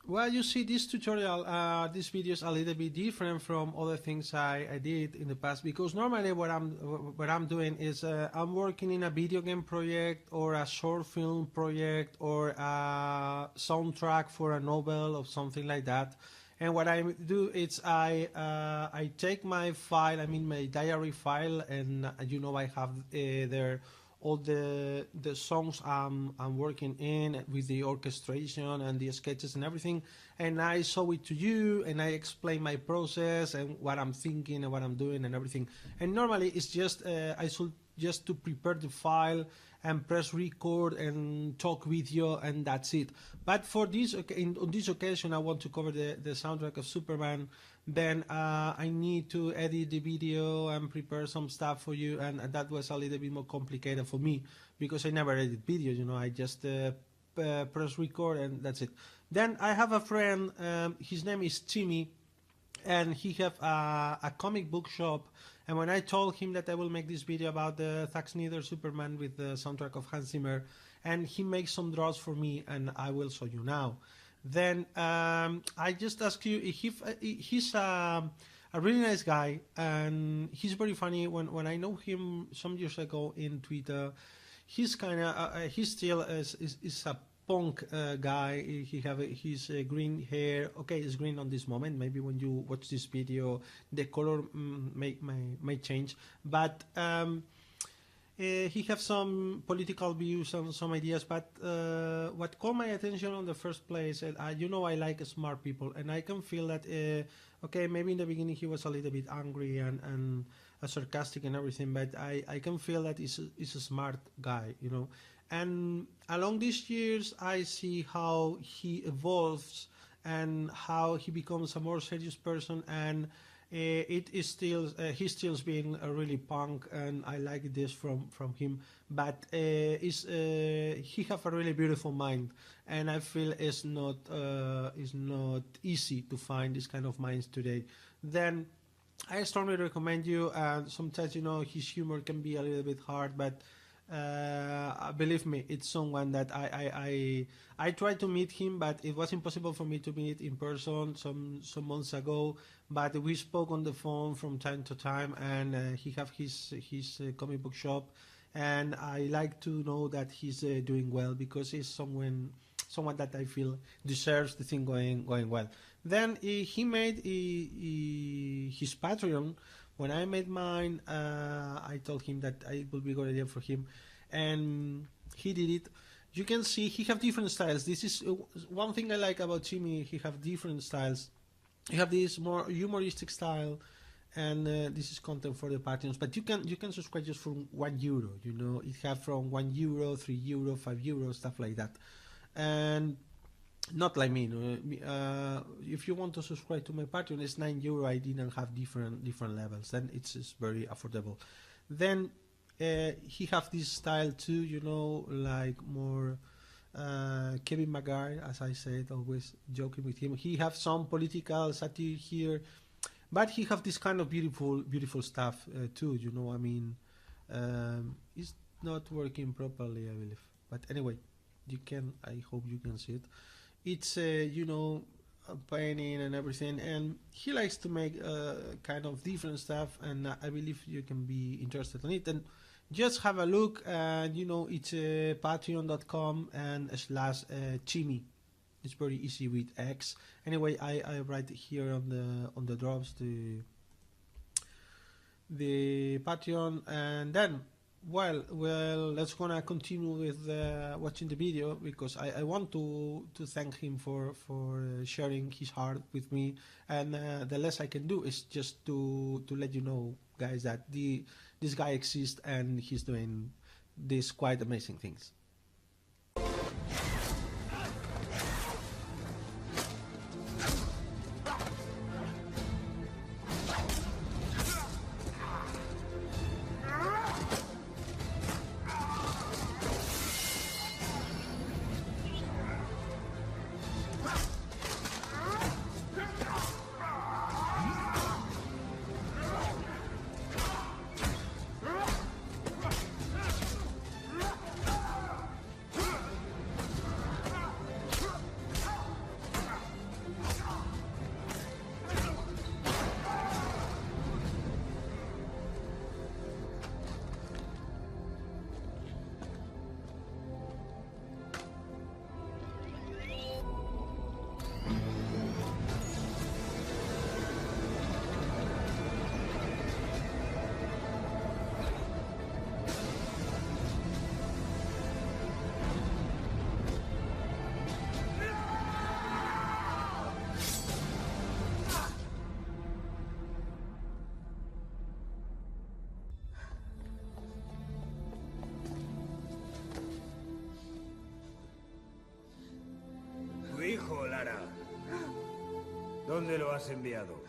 Well, you see, this tutorial, this video is a little bit different from other things I did in the past, because normally what I'm doing is I'm working in a video game project or a short film project or a soundtrack for a novel or something like that. And what I do is I take my file, I mean my diary file, and I have there all the songs I'm working in with the orchestration and the sketches and everything, and I show it to you and I explain my process and what I'm thinking and what I'm doing and everything. And normally it's just I should just to prepare the file and press record and talk video, and that's it. But for this on this occasion I want to cover the soundtrack of Superman. Then I need to edit the video and prepare some stuff for you, and that was a little bit more complicated for me because I never edit videos, I just press record and that's it. Then I have a friend, his name is Timmy, and he have a comic book shop. And when I told him that I will make this video about the Zack Snyder Superman with the soundtrack of Hans Zimmer, and he makes some draws for me, and I will show you now. Then I just ask you, he's a really nice guy, and he's very funny. When I know him some years ago in Twitter, he's kind of he still is a punk guy. He have his green hair. Okay, it's green on this moment. Maybe when you watch this video, the color may change, but. He have some political views and some ideas, but what caught my attention on the first place, I like smart people, and I can feel that, okay, maybe in the beginning he was a little bit angry and sarcastic and everything, but I can feel that he's a smart guy, And along these years, I see how he evolves and how he becomes a more serious person, and it is still he's still being a really punk, and I like this from him. But he have a really beautiful mind, and I feel it's not easy to find this kind of minds today. Then I strongly recommend you. Sometimes his humor can be a little bit hard, but believe me, it's someone that I tried to meet him, but it was impossible for me to meet in person some months ago. But we spoke on the phone from time to time, and he have his comic book shop, and I like to know that he's doing well, because he's someone that I feel deserves the thing going well. Then he made his Patreon. When I made mine, I told him that it would be a good idea for him, and he did it. You can see he have different styles. This is one thing I like about Jimmy. He have different styles. You have this more humoristic style, and this is content for the Patreons. But you can subscribe just for €1. It have from €1, €3, €5, stuff like that, and not like me. If you want to subscribe to my Patreon, it's €9. I didn't have different levels. Then it's very affordable. Then he have this style too. Like more Kevin McGuire, as I said, always joking with him. He have some political satire here, but he have this kind of beautiful stuff too. It's not working properly, I believe. But anyway, I hope you can see it. It's painting and everything, and he likes to make kind of different stuff, and I believe you can be interested in it. And just have a look, and it's patreon.com and /Chimi. It's very easy with X. Anyway, I write here on the drops the Patreon, and then well, let's gonna continue with watching the video, because I want to thank him for sharing his heart with me, and the less I can do is just to let you know, guys, that this guy exists and he's doing these quite amazing things. hijo, Lara. ¿Dónde lo has enviado?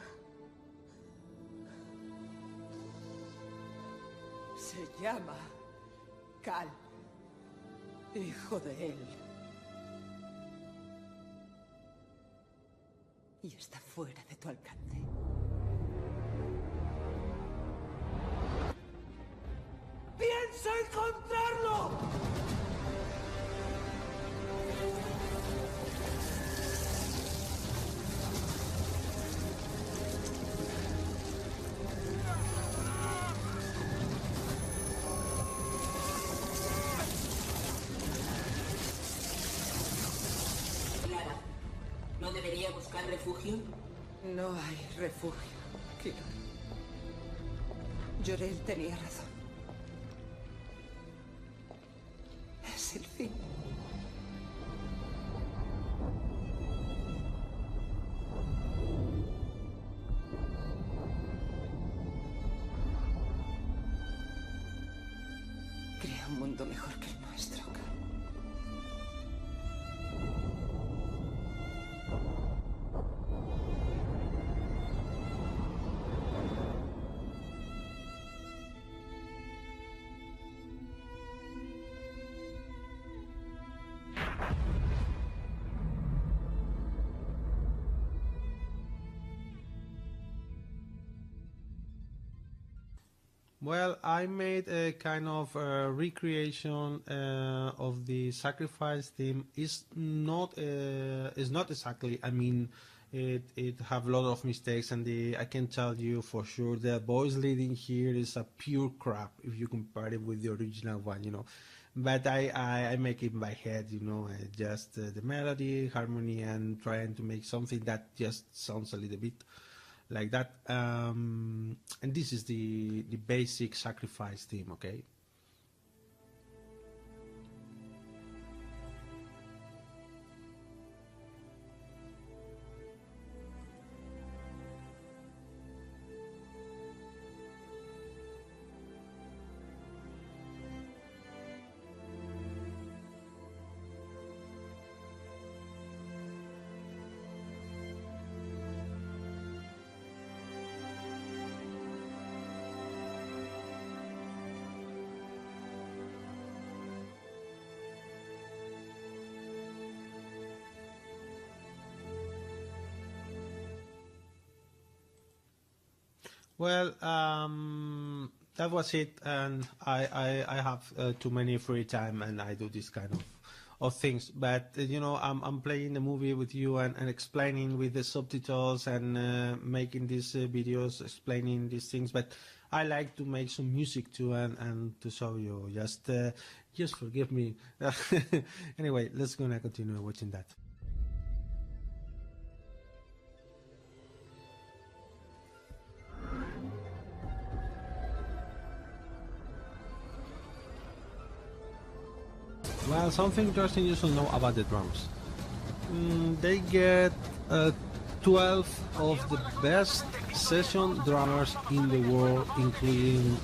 Se llama Kal, hijo de él. Y está fuera de tu alcance. ¡Piensa encontrarlo! Lara, ¿no debería buscar refugio? No hay refugio, Kira. Jor-El tenía razón. Es el fin. Crea un mundo mejor que el nuestro, Kal. Well, I made a kind of recreation of the sacrifice theme. It's not exactly. I mean, it have a lot of mistakes, and I can tell you for sure the voice leading here is a pure crap if you compare it with the original one, you know. But I make it in my head, you know, just the melody, harmony, and trying to make something that just sounds a little bit like that, and this is the basic sacrifice theme, okay? Well, that was it, and I have too many free time, and I do this kind of things. But you know, I'm playing the movie with you and explaining with the subtitles and making these videos explaining these things. But I like to make some music too and to show you. Just forgive me. Anyway, let's gonna continue watching that. Well, something interesting you should know about the drums. They get 12 of the best session drummers in the world, including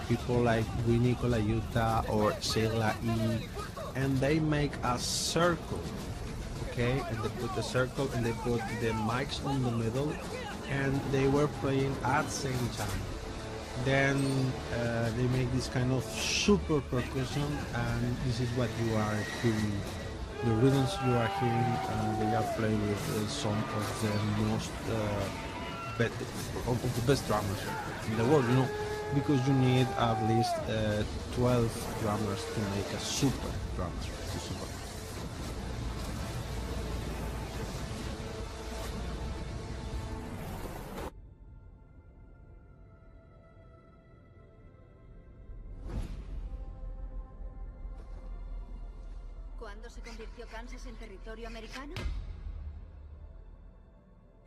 people like Winnie Colaiuta or Sheila E. And they make a circle, okay? And they put the circle and they put the mics on the middle, and they were playing at the same time. Then they make this kind of super percussion, and this is what you are hearing. The rhythms you are hearing, they are played with some of the most of the best drummers in the world, you know, because you need at least 12 drummers to make a super drummer. Super. ¿Cuándo se convirtió Kansas en territorio americano?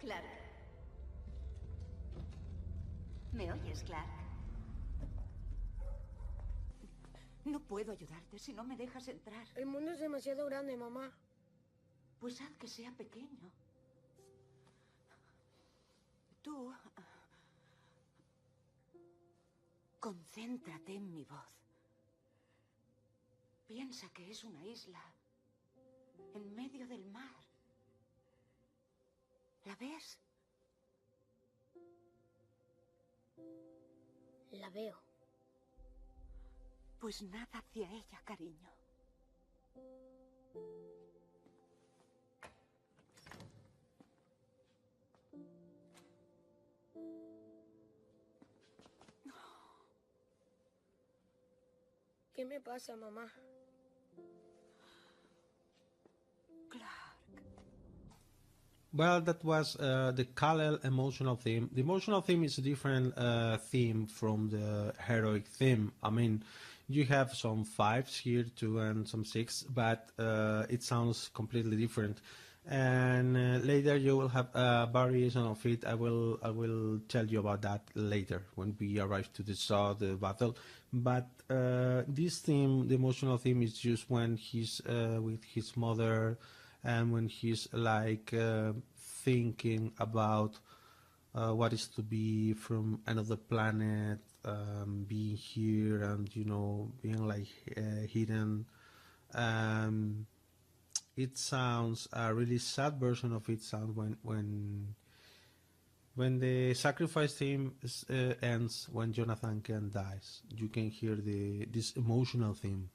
Clark. ¿Me oyes, Clark? No puedo ayudarte si no me dejas entrar. El mundo es demasiado grande, mamá. Pues haz que sea pequeño. Tú... concéntrate en mi voz. Piensa que es una isla en medio del mar. ¿La ves? La veo. Pues nada hacia ella, cariño. ¿Qué me pasa, mamá? Clark. Well, that was the Kal-El emotional theme. The emotional theme is a different theme from the heroic theme. I mean, you have some fives here too and some six, but it sounds completely different. And later you will have a variation of it. I will tell you about that later when we arrive to the battle. But this theme, the emotional theme, is used when he's with his mother, and when he's like thinking about what is to be from another planet, being here, and being like hidden. It sounds a really sad version of it sounds when the sacrifice theme ends, when Jonathan Kent dies. You can hear this emotional theme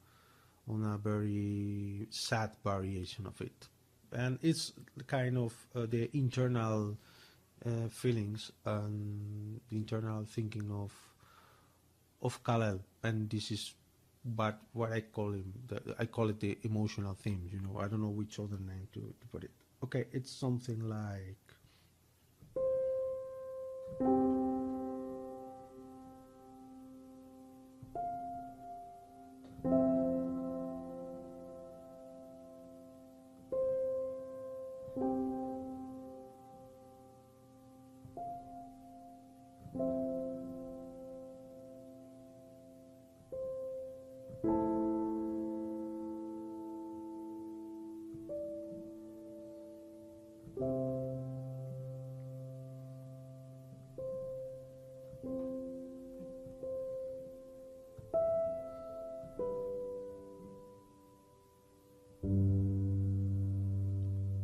on a very sad variation of it, and it's kind of the internal feelings and the internal thinking of Kal-El, and this is what I call him. I call it the emotional theme. I don't know which other name to put it. Okay, it's something like.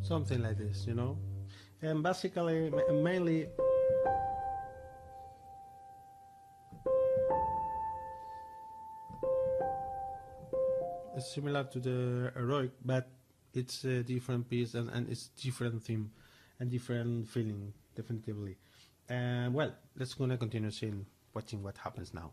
Something like this, and basically, mainly, it's similar to the heroic, but it's a different piece and it's different theme and different feeling, definitively. And well, let's gonna continue watching what happens now.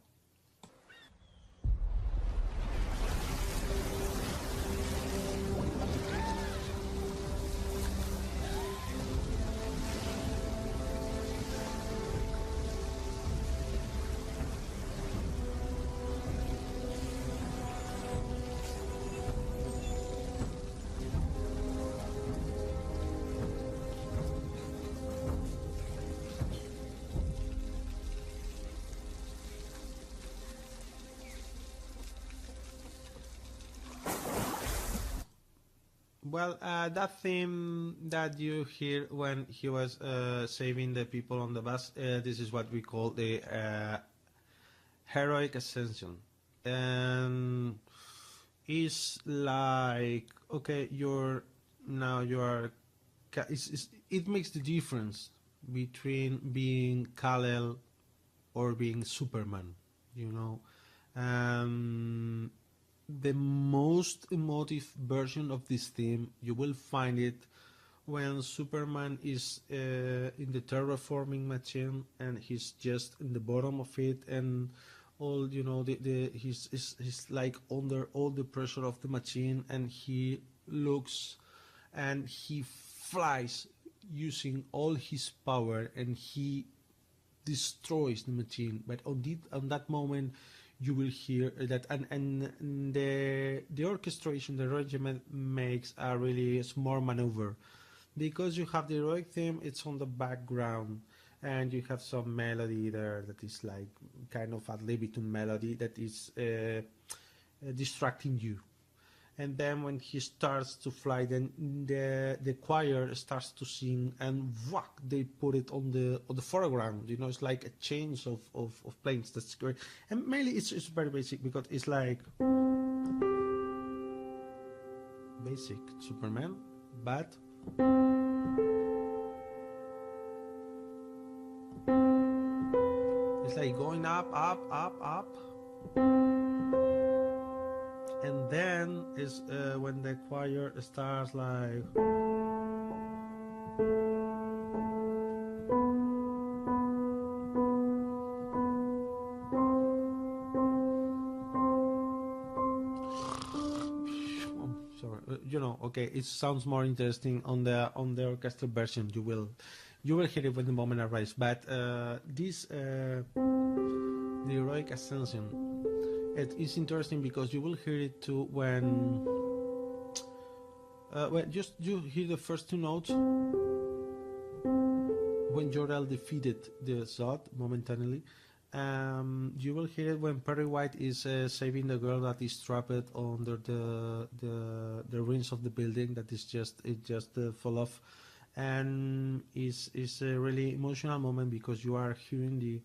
Well, that theme that you hear when he was saving the people on the bus, this is what we call the heroic ascension. And it's like, okay, you are, it makes the difference between being Kal-El or being Superman, the most emotive version of this theme, you will find it when Superman is in the terraforming machine and he's just in the bottom of it, and all he's like under all the pressure of the machine, and he looks and he flies using all his power and he destroys the machine. But on that moment, you will hear that, and the orchestration, the arrangement makes a really smart maneuver, because you have the heroic theme, it's on the background, and you have some melody there that is like kind of ad libitum melody that is distracting you. And then when he starts to fly, then the choir starts to sing, and whack, they put it on the foreground. It's like a change of planes. That's great. And mainly it's very basic, because it's like basic Superman, but It's like going up, up, up, up. And then is when the choir starts like. Okay, it sounds more interesting on the orchestral version. You will hear it when the moment arrives. But this the heroic ascension, it is interesting because you will hear it too when just you hear the first two notes when Jor-El defeated the Zod momentarily. You will hear it when Perry White is saving the girl that is trapped under the ruins of the building that is just fall off, and is a really emotional moment because you are hearing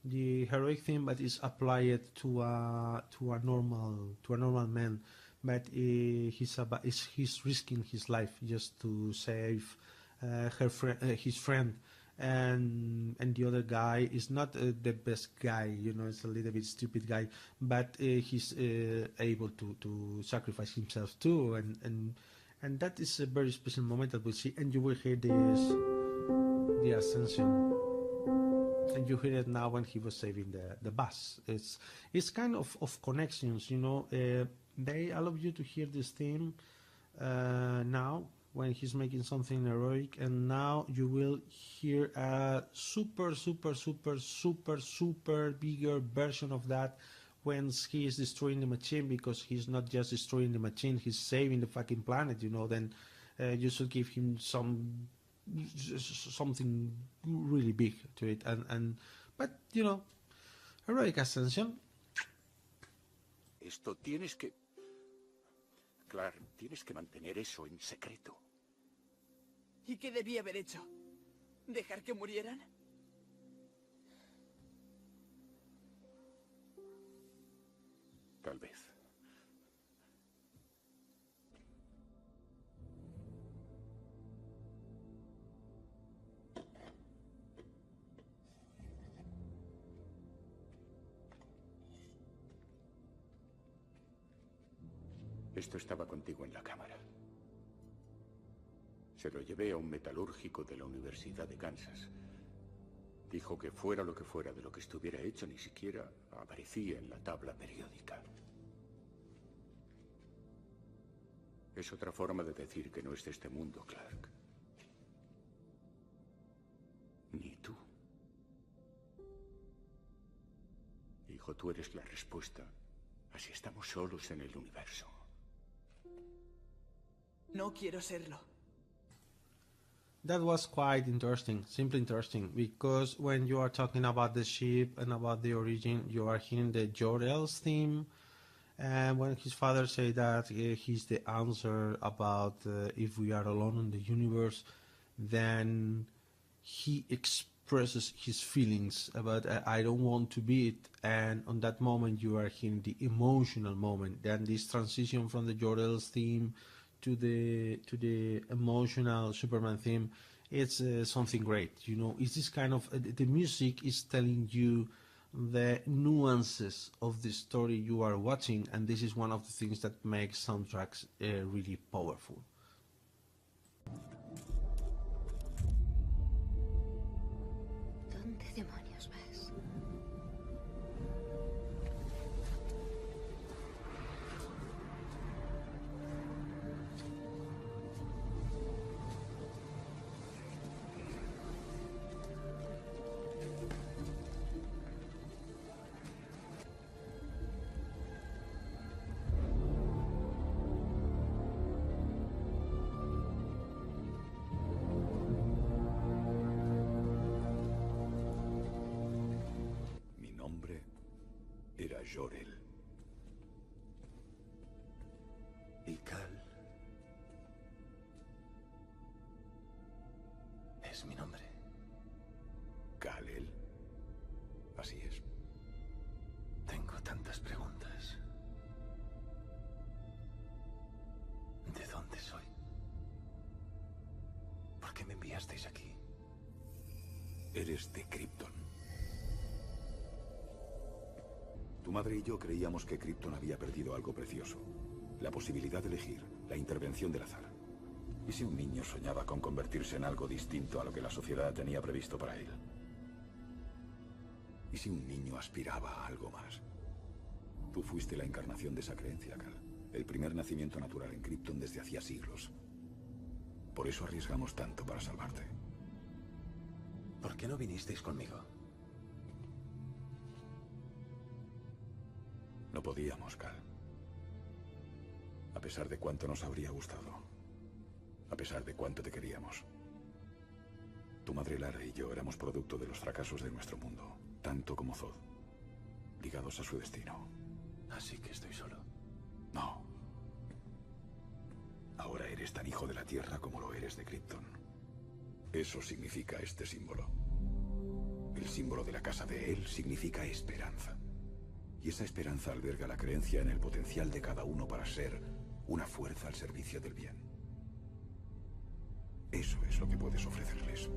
the heroic theme, but is applied to a normal man, but he's risking his life just to save his friend. And the other guy is not the best guy, it's a little bit stupid guy, but he's able to sacrifice himself too, and that is a very special moment that we'll see. And you will hear the ascension, and you hear it now when he was saving the bus. It's kind of connections, they allow you to hear this theme now when he's making something heroic, and now you will hear a super bigger version of that when he is destroying the machine, because he's not just destroying the machine, he's saving the fucking planet, then you should give him something really big to it, but heroic ascension. Esto tienes que... Claro, tienes que mantener eso en secreto. ¿Y qué debía haber hecho? ¿Dejar que murieran? Tal vez. Esto estaba contigo en la cámara. Se lo llevé a un metalúrgico de la Universidad de Kansas. Dijo que fuera lo que fuera de lo que estuviera hecho, ni siquiera aparecía en la tabla periódica. Es otra forma de decir que no es de este mundo, Clark. Ni tú. Hijo, tú eres la respuesta. Así estamos solos en el universo. No quiero serlo. That was quite interesting, simply interesting, because when you are talking about the ship and about the origin, you are hearing the Jor-El's theme, and when his father said that he's the answer about if we are alone in the universe, then he expresses his feelings about I don't want to be it, and on that moment you are hearing the emotional moment. Then this transition from the Jor-El's theme to the emotional Superman theme, it's something great. It's this kind of the music is telling you the nuances of the story you are watching, and this is one of the things that makes soundtracks really powerful. ¿Dónde demonios vas? Jor-El. Y Kal es mi nombre. Kal-El. Así es. Tengo tantas preguntas. ¿De dónde soy? ¿Por qué me enviasteis aquí? Eres de Krypton. Tu madre y yo creíamos que Krypton había perdido algo precioso. La posibilidad de elegir, la intervención del azar. ¿Y si un niño soñaba con convertirse en algo distinto a lo que la sociedad tenía previsto para él? ¿Y si un niño aspiraba a algo más? Tú fuiste la encarnación de esa creencia, Kal. El primer nacimiento natural en Krypton desde hacía siglos. Por eso arriesgamos tanto para salvarte. ¿Por qué no vinisteis conmigo? No podíamos, Kal. A pesar de cuánto nos habría gustado. A pesar de cuánto te queríamos. Tu madre Lara y yo éramos producto de los fracasos de nuestro mundo, tanto como Zod, ligados a su destino. Así que estoy solo. No. Ahora eres tan hijo de la Tierra como lo eres de Krypton. Eso significa este símbolo. El símbolo de la casa de él significa esperanza. Y esa esperanza alberga la creencia en el potencial de cada uno para ser una fuerza al servicio del bien. Eso es lo que puedes ofrecerles.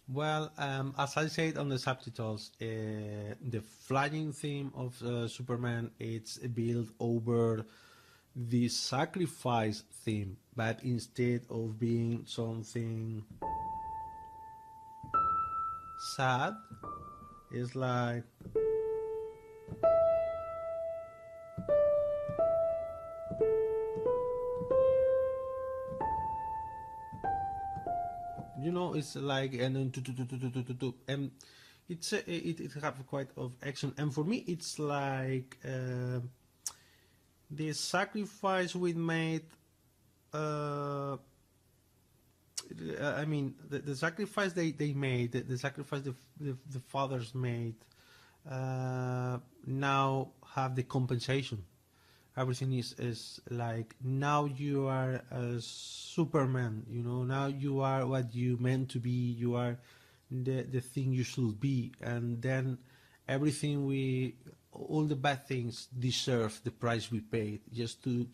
Well, as I said on the subtitles, the flying theme of Superman, it's built over the sacrifice theme, but instead of being something sad, it's like it's like and then and it have quite of action, and for me it's like the sacrifice we made. I mean, the sacrifice they made, the sacrifice the fathers made, now have the compensation. Everything is like, now you are a Superman, now you are what you meant to be, you are the thing you should be, and then everything all the bad things deserve the price we paid just to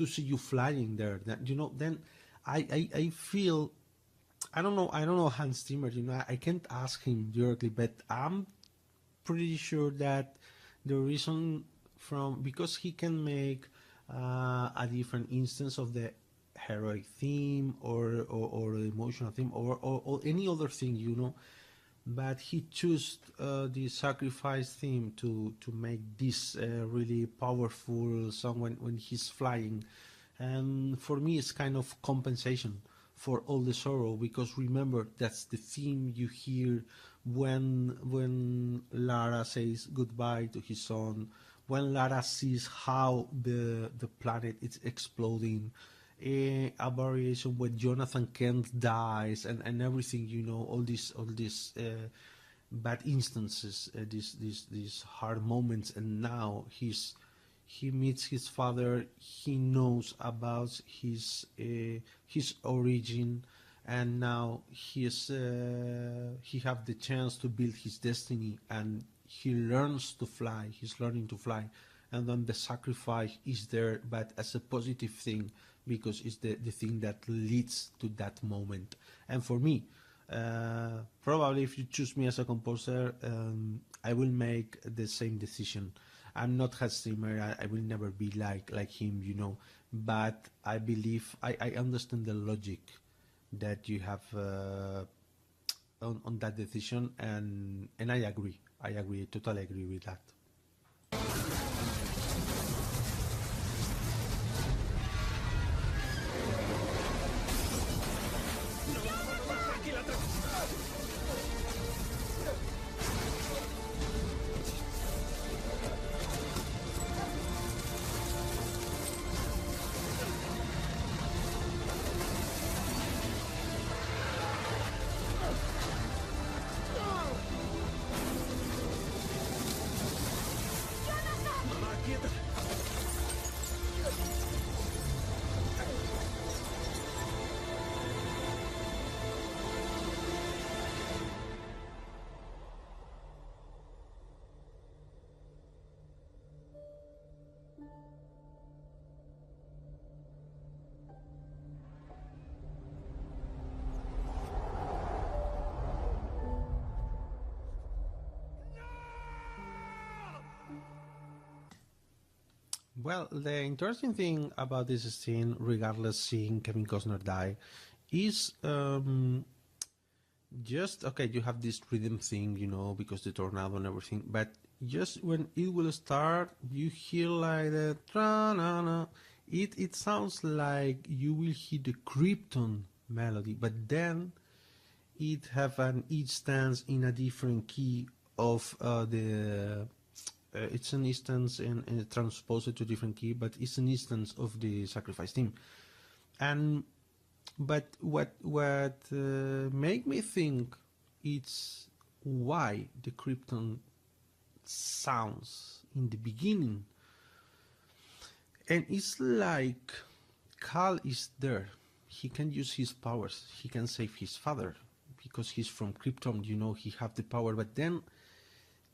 see you flying there. Then I feel, I don't know Hans Zimmer, I can't ask him directly, but I'm pretty sure that the reason because he can make a different instance of the heroic theme or the emotional theme or any other thing, but he chose the sacrifice theme to make this really powerful song when he's flying, and for me it's kind of compensation for all the sorrow, because remember, that's the theme you hear when Lara says goodbye to his son, when Lara sees how the planet is exploding, a variation when Jonathan Kent dies, and everything, all these bad instances, these hard moments, and now he meets his father, he knows about his origin, and now he have the chance to build his destiny, and he learns to fly. He's learning to fly, and then the sacrifice is there, but as a positive thing, because it's the thing that leads to that moment. And for me, probably if you choose me as a composer, I will make the same decision. I'm not Hans Zimmer. I will never be like him, you know. But I believe I understand the logic that you have on that decision, and I agree. I totally agree with that. Well, the interesting thing about this scene, regardless seeing Kevin Costner die, is just, okay, you have this rhythm thing, you know, because the tornado and everything, but just when it will start, you hear like the tra-na-na. It sounds like you will hear the Krypton melody, but then it have each stands in a different key of it's an instance and transposed to a different key, but it's an instance of the sacrifice theme. But what make me think it's why the Krypton sounds in the beginning, and it's like Kal is there. He can use his powers. He can save his father because he's from Krypton. You know, he have the power, but then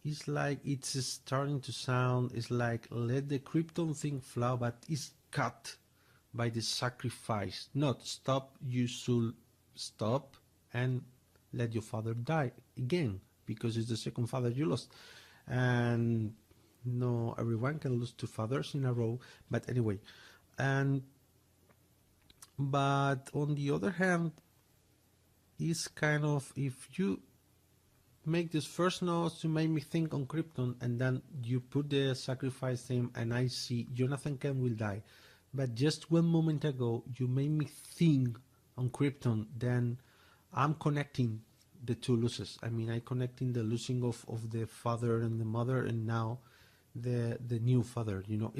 it's like it's starting to sound, it's like let the Krypton thing flow, but it's cut by the sacrifice. Not stop, you should stop and let your father die again, because it's the second father you lost. And no, everyone can lose two fathers in a row, but anyway. But on the other hand, it's kind of, if you make this first notes to make me think on Krypton, and then you put the sacrifice theme and I see Jonathan Kent will die, but just 1 moment ago you made me think on Krypton, then I'm connecting the two losses. I mean, I'm connecting the losing of the father and the mother, and now the new father, you know.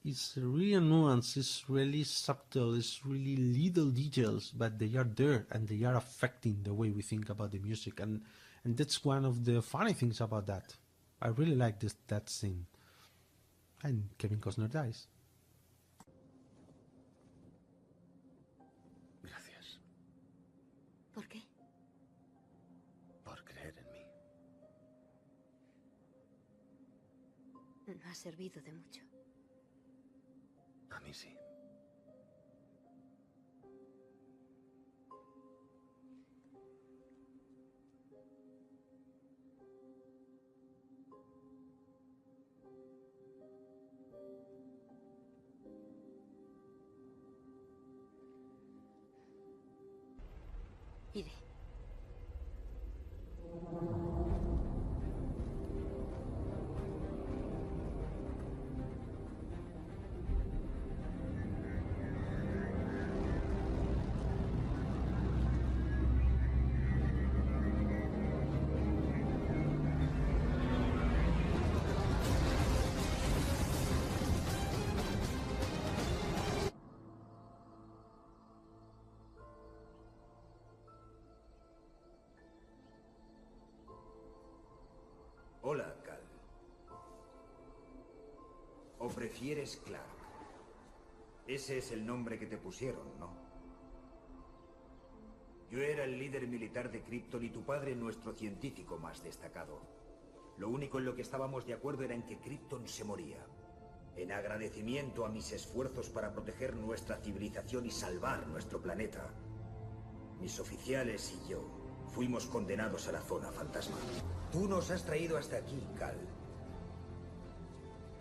It's really nuanced, it's really subtle, it's really little details, but they are there and they are affecting the way we think about the music, and that's one of the funny things about that. I really like that scene. And Kevin Costner dies. Gracias. ¿Por qué? Por creer en mí. No ha servido de mucho. A mí sí. Iré. Hola, Kal. ¿O prefieres Clark? Ese es el nombre que te pusieron, ¿no? Yo era el líder militar de Krypton y tu padre nuestro científico más destacado. Lo único en lo que estábamos de acuerdo era en que Krypton se moría. En agradecimiento a mis esfuerzos para proteger nuestra civilización y salvar nuestro planeta, mis oficiales y yo fuimos condenados a la zona fantasma. Tú nos has traído hasta aquí, Kal.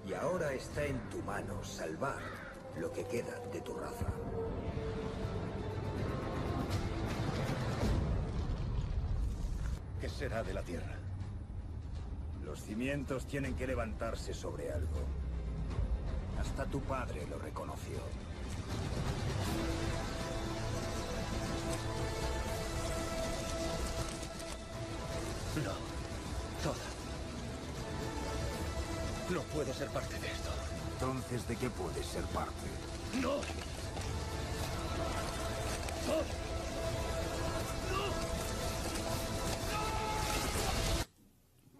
Y ahora está en tu mano salvar lo que queda de tu raza. ¿Qué será de la Tierra? Los cimientos tienen que levantarse sobre algo. Hasta tu padre lo reconoció. No, toda. No puedo ser parte de esto. Entonces, ¿de qué puedes ser parte? ¡No!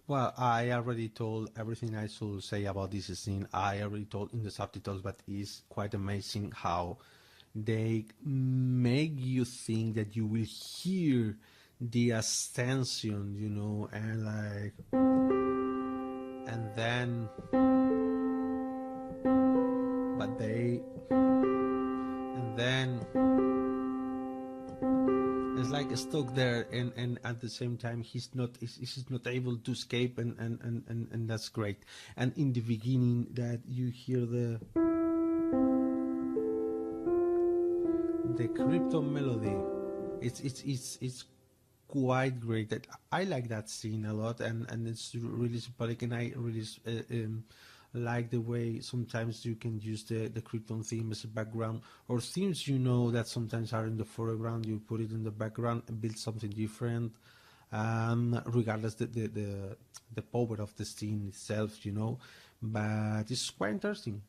Well, I already told everything I should say about this scene. I already told in the subtitles, but it's quite amazing how they make you think that you will hear the ascension, you know, and like, and then, but they, and then it's like stuck there, and at the same time he's not able to escape, and that's great. And in the beginning that you hear the Krypton melody, it's quite great. That I like that scene a lot, and it's really symbolic, and I really like the way sometimes you can use the Krypton theme as a background, or themes, you know, that sometimes are in the foreground, you put it in the background and build something different, regardless the power of the scene itself, you know. But it's quite interesting.